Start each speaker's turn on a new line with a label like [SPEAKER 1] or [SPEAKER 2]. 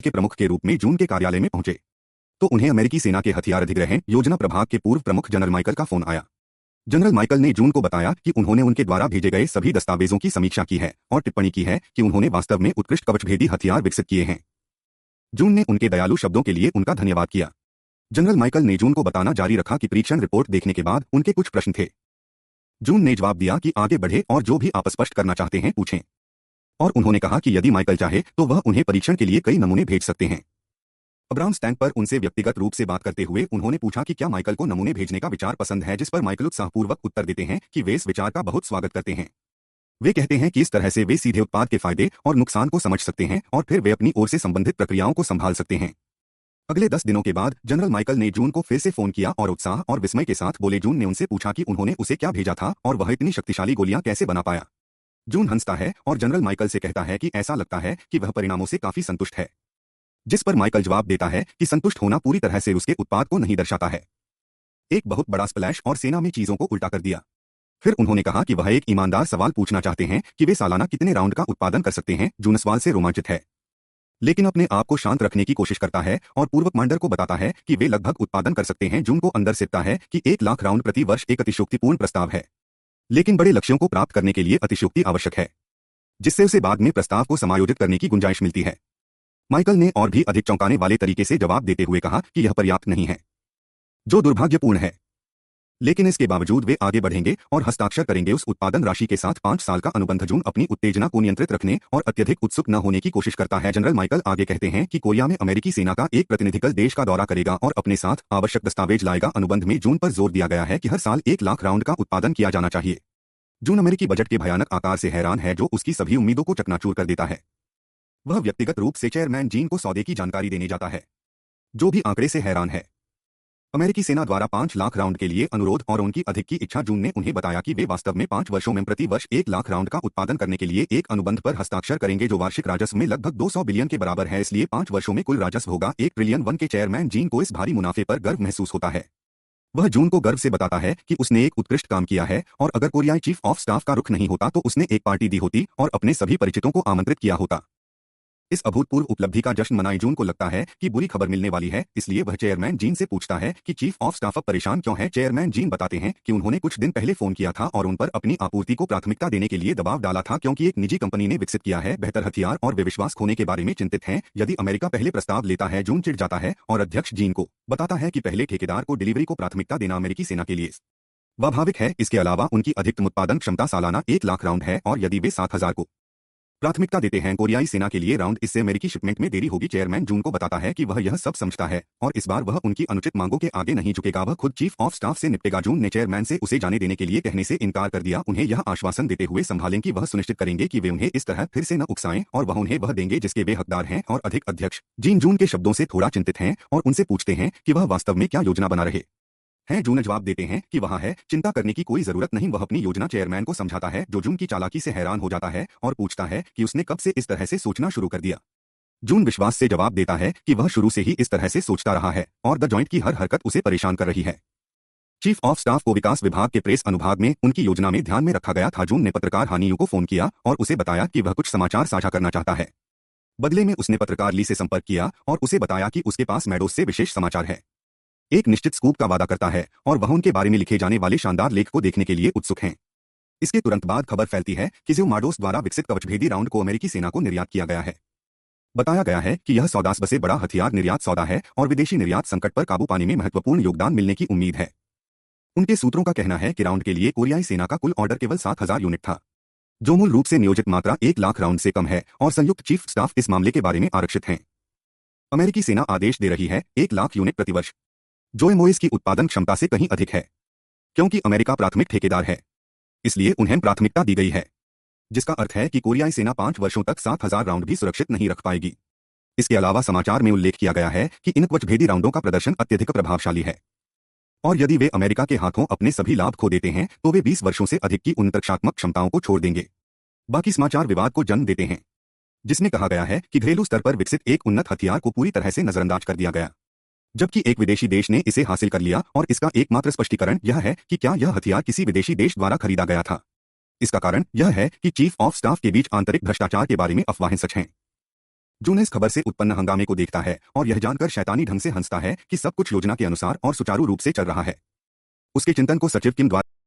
[SPEAKER 1] के प्रमुख के रूप में जून के कार्यालय में पहुंचे तो उन्हें अमेरिकी सेना के हथियार अधिग्रहण योजना प्रभाग के पूर्व प्रमुख जनरल माइकल का फोन आया। जनरल माइकल ने जून को बताया कि उन्होंने उनके द्वारा भेजे गए सभी दस्तावेजों की समीक्षा की है और टिप्पणी की है कि उन्होंने वास्तव में उत्कृष्ट कवचभेदी हथियार विकसित किए हैं। जून ने उनके दयालु शब्दों के लिए उनका धन्यवाद किया। जनरल माइकल ने जून को बताना जारी रखा कि परीक्षण रिपोर्ट देखने के बाद उनके कुछ प्रश्न थे। जून ने जवाब दिया कि आगे बढ़े और जो भी आप स्पष्ट करना चाहते हैं पूछें, और उन्होंने कहा कि यदि माइकल चाहे तो वह उन्हें परीक्षण के लिए कई नमूने भेज सकते हैं। अब्राहम स्टैंड पर उनसे व्यक्तिगत रूप से बात करते हुए उन्होंने पूछा कि क्या माइकल को नमूने भेजने का विचार पसंद है, जिस पर माइकल उत्साहपूर्वक उत्तर देते हैं कि वे इस विचार का बहुत स्वागत करते हैं। वे कहते हैं कि इस तरह से वे सीधे उत्पाद के फायदे और नुकसान को समझ सकते हैं और फिर वे अपनी ओर से संबंधित प्रक्रियाओं को संभाल सकते हैं। अगले 10 दिनों के बाद जनरल माइकल ने जून को फिर से फोन किया और उत्साह और विस्मय के साथ बोले। जून ने उनसे पूछा कि उन्होंने उसे क्या भेजा था और वह इतनी शक्तिशाली गोलियां कैसे बना पाया। जून हंसता है और जनरल माइकल से कहता है कि ऐसा लगता है कि वह परिणामों से काफी संतुष्ट है, जिस पर माइकल जवाब देता है कि संतुष्ट होना पूरी तरह से उसके उत्पाद को नहीं दर्शाता है। एक बहुत बड़ा स्प्लैश और सेना में चीजों को उल्टा कर दिया। फिर उन्होंने कहा कि वह एक ईमानदार सवाल पूछना चाहते हैं कि वे सालाना कितने राउंड का उत्पादन कर सकते हैं। जून सवाल से रोमांचित है, लेकिन अपने आप को शांत रखने की कोशिश करता है और पूर्व कमांडर को बताता है कि वे लगभग उत्पादन कर सकते हैं। जून को अंदर सिकता है कि 1 लाख राउंड प्रति वर्ष एक अतिशयोक्तिपूर्ण प्रस्ताव है, लेकिन बड़े लक्ष्यों को प्राप्त करने के लिए अतिशयोक्ति आवश्यक है, जिससे उसे बाद में प्रस्ताव को समायोजित करने की गुंजाइश मिलती है। माइकल ने और भी अधिक चौंकाने वाले तरीके से जवाब देते हुए कहा कि यह पर्याप्त नहीं है, जो दुर्भाग्यपूर्ण है, लेकिन इसके बावजूद वे आगे बढ़ेंगे और हस्ताक्षर करेंगे उस उत्पादन राशि के साथ 5 साल का अनुबंध। जून अपनी उत्तेजना को नियंत्रित रखने और अत्यधिक उत्सुक न होने की कोशिश करता है। जनरल माइकल आगे कहते हैं कि कोरिया में अमेरिकी सेना का एक प्रतिनिधिकल देश का दौरा करेगा और अपने साथ आवश्यक दस्तावेज लाएगा। अनुबंध में जून पर जोर दिया गया है कि हर साल 1 लाख राउंड का उत्पादन किया जाना चाहिए। जून अमेरिकी बजट के भयानक आकार से हैरान है, जो उसकी सभी उम्मीदों को चकनाचूर कर देता है। वह व्यक्तिगत रूप से चेयरमैन जीन को सौदे की जानकारी देने जाता है, जो भी आंकड़े से हैरान है। अमेरिकी सेना द्वारा 5 लाख राउंड के लिए अनुरोध और उनकी अधिक की इच्छा। जून ने उन्हें बताया कि वे वास्तव में 5 वर्षों में प्रति वर्ष 1 लाख राउंड का उत्पादन करने के लिए एक अनुबंध पर हस्ताक्षर करेंगे, जो वार्षिक राजस्व में लगभग 200 बिलियन के बराबर है। इसलिए 5 वर्षों में कुल राजस्व होगा 1 ट्रिलियन वन के चेयरमैन जीन को इस भारी मुनाफे पर गर्व महसूस होता है। वह जून को गर्व से बताता है कि उसने एक उत्कृष्ट काम किया है और अगर कोरियाई चीफ ऑफ स्टाफ का रुख नहीं होता तो उसने एक पार्टी दी होती और अपने सभी परिचितों को आमंत्रित किया होता। इस अभूतपूर्व उपलब्धि का जश्न मनाई। जून को लगता है कि बुरी खबर मिलने वाली है, इसलिए वह चेयरमैन जीन से पूछता है कि चीफ ऑफ स्टाफ अब परेशान क्यों है। चेयरमैन जीन बताते हैं कि उन्होंने कुछ दिन पहले फोन किया था और उन पर अपनी आपूर्ति को प्राथमिकता देने के लिए दबाव डाला था, क्योंकि एक निजी कंपनी ने विकसित किया है बेहतर हथियार और वे विश्वास खोने के बारे में चिंतित हैं यदि अमेरिका पहले प्रस्ताव लेता है। जून चिढ़ जाता है और अध्यक्ष जीन को बताता है कि पहले ठेकेदार को डिलीवरी को प्राथमिकता देना अमेरिकी सेना के लिए स्वाभाविक है। इसके अलावा उनकी अधिकतम उत्पादन क्षमता सालाना 1 लाख राउंड है और यदि वे 7,000 को प्राथमिकता देते हैं कोरियाई सेना के लिए राउंड, इससे अमेरिकी शिपमेंट में देरी होगी। चेयरमैन जून को बताता है कि वह यह सब समझता है और इस बार वह उनकी अनुचित मांगों के आगे नहीं झुकेगा, वह खुद चीफ ऑफ स्टाफ से निपटेगा। जून ने चेयरमैन से उसे जाने देने के लिए कहने से इनकार कर दिया, उन्हें यह आश्वासन देते हुए संभालें कि वह सुनिश्चित करेंगे कि वे उन्हें इस तरह फिर से न उकसाएं और वह उन्हें वह देंगे जिसके वे हकदार हैं और अधिक। अध्यक्ष जीन जून के शब्दों से थोड़ा चिंतित हैं और उनसे पूछते हैं कि वह वास्तव में क्या योजना बना रहे हैं। जून जवाब देते हैं कि वहाँ है, चिंता करने की कोई जरूरत नहीं। वह अपनी योजना चेयरमैन को समझाता है, जो जून की चालाकी से हैरान हो जाता है और पूछता है कि उसने कब से इस तरह से सोचना शुरू कर दिया। जून विश्वास से जवाब देता है कि वह शुरू से ही इस तरह से सोचता रहा है और द जॉइंट की हर हरकत उसे परेशान कर रही है। चीफ ऑफ स्टाफ को विकास विभाग के प्रेस अनुभाग में उनकी योजना में ध्यान में रखा गया था। जून ने पत्रकार हानियू को फोन किया और उसे बताया कि वह कुछ समाचार साझा करना चाहता है। बदले में उसने पत्रकार ली से संपर्क किया और उसे बताया कि उसके पास मैडोस से विशेष समाचार है। एक निश्चित स्कूप का वादा करता है और वह उनके बारे में लिखे जाने वाले शानदार लेख को देखने के लिए उत्सुक हैं। इसके तुरंत बाद खबर फैलती है कि जो माडोस द्वारा विकसित कवचभेदी राउंड को अमेरिकी सेना को निर्यात किया गया है। बताया गया है कि यह सौदा बसे बड़ा हथियार निर्यात सौदा है और विदेशी निर्यात संकट पर काबू पाने में महत्वपूर्ण योगदान मिलने की उम्मीद है। उनके सूत्रों का कहना है कि राउंड के लिए कोरियाई सेना का कुल ऑर्डर केवल 7,000 यूनिट था, जो मूल रूप से नियोजित मात्रा 1 लाख राउंड से कम है और संयुक्त चीफ स्टाफ इस मामले के बारे में आरक्षित हैं। अमेरिकी सेना आदेश दे रही है 1 लाख यूनिट प्रतिवर्ष, जो एमओएस की उत्पादन क्षमता से कहीं अधिक है। क्योंकि अमेरिका प्राथमिक ठेकेदार है, इसलिए उन्हें प्राथमिकता दी गई है, जिसका अर्थ है कि कोरियाई सेना 5 वर्षों तक 7,000 राउंड भी सुरक्षित नहीं रख पाएगी। इसके अलावा समाचार में उल्लेख किया गया है कि इन कवचभेदी राउंडों का प्रदर्शन अत्यधिक प्रभावशाली है और यदि वे अमेरिका के हाथों अपने सभी लाभ खो देते हैं तो वे 20 वर्षों से अधिक की उन रक्षात्मक क्षमताओं को छोड़ देंगे। बाकी समाचार विवाद को जन्म देते हैं, जिसमें कहा गया है कि घरेलू स्तर पर विकसित एक उन्नत हथियार को पूरी तरह से नजरअंदाज कर दिया गया, जबकि एक विदेशी देश ने इसे हासिल कर लिया और इसका एकमात्र स्पष्टीकरण यह है कि क्या यह हथियार किसी विदेशी देश द्वारा खरीदा गया था। इसका कारण यह है कि चीफ ऑफ स्टाफ के बीच आंतरिक भ्रष्टाचार के बारे में अफवाहें सच हैं। जून इस खबर से उत्पन्न हंगामे को देखता है और यह जानकर शैतानी ढंग से हंसता है कि सब कुछ योजना के अनुसार और सुचारू रूप से चल रहा है। उसके चिंतन को सचिव किम द्वारा